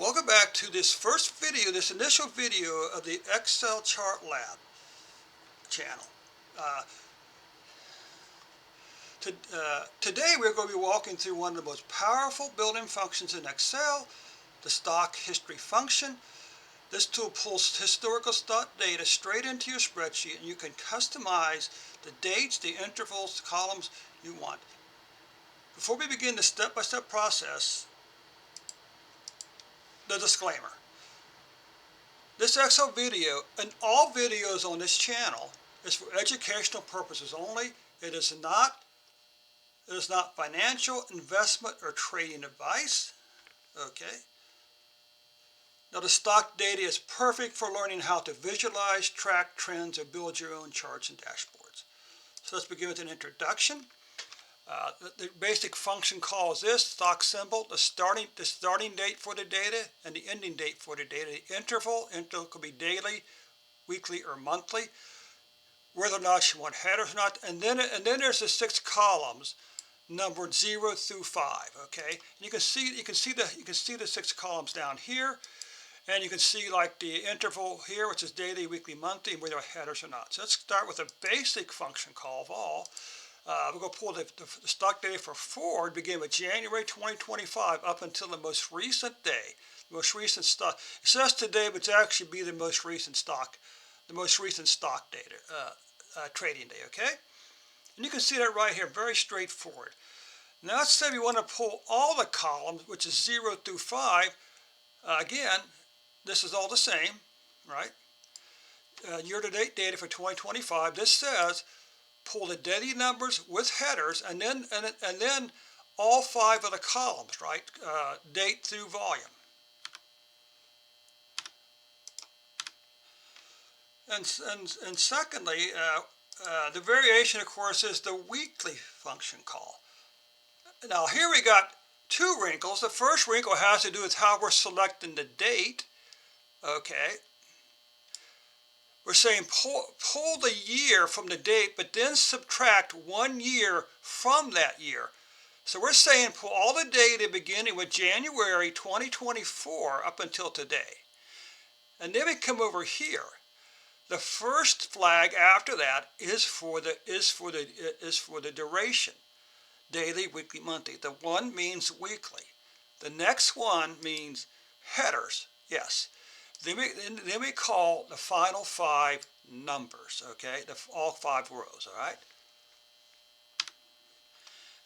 Welcome back to this first video, this initial video of the Excel Chart Lab channel. Uh, Today we're going to be walking through one of the most powerful built-in functions in Excel, the stock history function. This tool pulls historical stock data straight into your spreadsheet, and you can customize the dates, the intervals, the columns you want. Before we begin the step-by-step process, the disclaimer. This Excel video, and all videos on this channel, is for educational purposes only. It is not financial, investment, or trading advice. Okay. Now the stock data is perfect for learning how to visualize, track trends, or build your own charts and dashboards. So let's begin with an introduction. The basic function calls this stock symbol, the starting date for the data and the ending date for the data. The interval could be daily, weekly, or monthly. Whether or not you want headers or not, and then there's the 6 columns numbered 0 through 5. Okay, and you can see the 6 columns down here, and you can see like the interval here, which is daily, weekly, monthly, and whether headers or not. So let's start with a basic function call of all. We're going to pull the stock data for Ford, beginning with January 2025 up until the most recent day, the most recent stock. It says today, but it's actually be the most recent stock data, trading day. Okay, and you can see that right here, very straightforward. Now let's say we want to pull all the columns, which is 0 through 5. Again, this is all the same, right? Year-to-date data for 2025. This says pull the daily numbers with headers, and then all 5 of the columns, right? Date through volume. And secondly, the variation, of course, is the weekly function call. Now here we got 2 wrinkles. The first wrinkle has to do with how we're selecting the date. Okay. We're saying pull the year from the date, but then subtract 1 year from that year. So we're saying pull all the data beginning with January 2024 up until today. And then we come over here. The first flag after that is for the duration. Daily, weekly, monthly. The one means weekly. The next one means headers. Yes. Then we call the final 5 numbers, okay? All 5 rows, all right?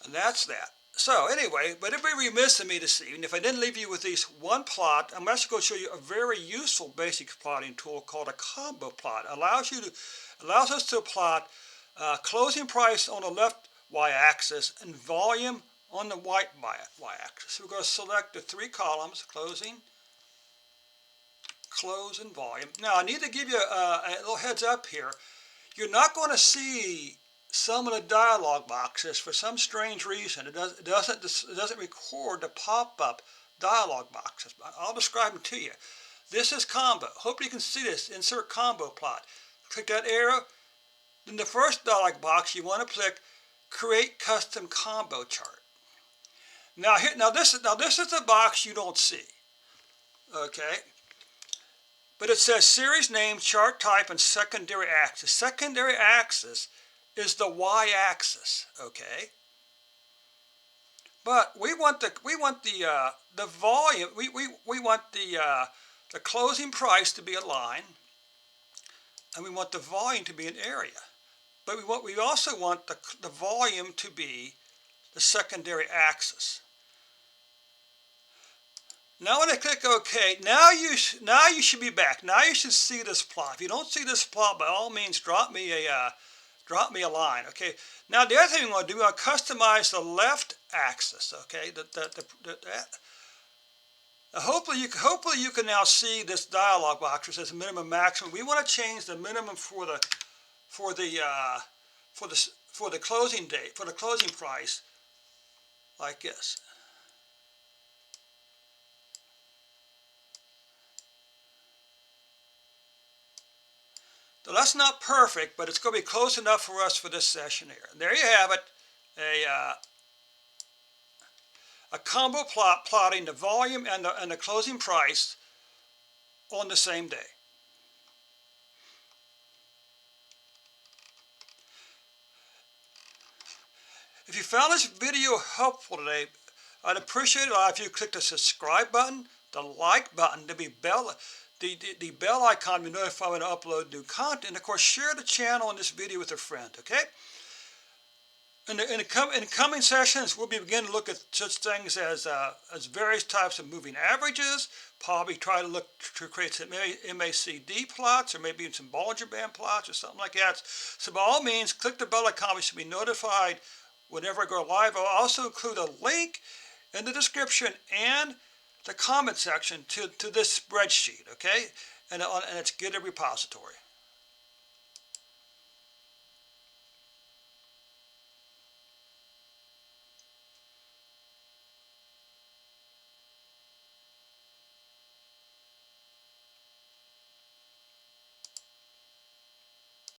And that's that. So anyway, but it'd be remiss of me this evening if I didn't leave you with this one plot. I'm actually going to show you a very useful basic plotting tool called a combo plot. It allows us to plot closing price on the left y-axis and volume on the right y-axis. So we're going to select the 3 columns: closing, close, and volume. Now I need to give you a little heads up here. You're not going to see some of the dialog boxes for some strange reason. It doesn't record the pop-up dialog boxes. I'll describe them to you. This is combo. Hopefully you can see this. Insert combo plot. Click that arrow. In the first dialog box, you want to click Create Custom Combo Chart. Now this is the box you don't see. Okay. But it says series name, chart type, and secondary axis. Secondary axis is the y-axis, okay? But we want the volume. We want the closing price to be a line, and we want the volume to be an area. But we also want the volume to be the secondary axis. Now when I click OK, now you should be back. Now you should see this plot. If you don't see this plot, by all means drop me a line. Okay. Now the other thing we want to do, we want to customize the left axis. Okay. Hopefully you can now see this dialog box which says minimum maximum. We want to change the minimum for the closing date, for the closing price, like this. So that's not perfect, but it's going to be close enough for us for this session here. And there you have it, a combo plot plotting the volume and the closing price on the same day. If you found this video helpful today, I'd appreciate it if you click the subscribe button, the like button, the bell icon to be notified when I upload new content, and of course share the channel and this video with a friend, okay? In the coming sessions, we'll be beginning to look at such things as various types of moving averages, probably try to look to create some MACD plots, or maybe even some Bollinger Band plots or something like that. So by all means, click the bell icon so you can be notified whenever I go live. I'll also include a link in the description and the comment section to this spreadsheet, okay? And it's a GitHub repository.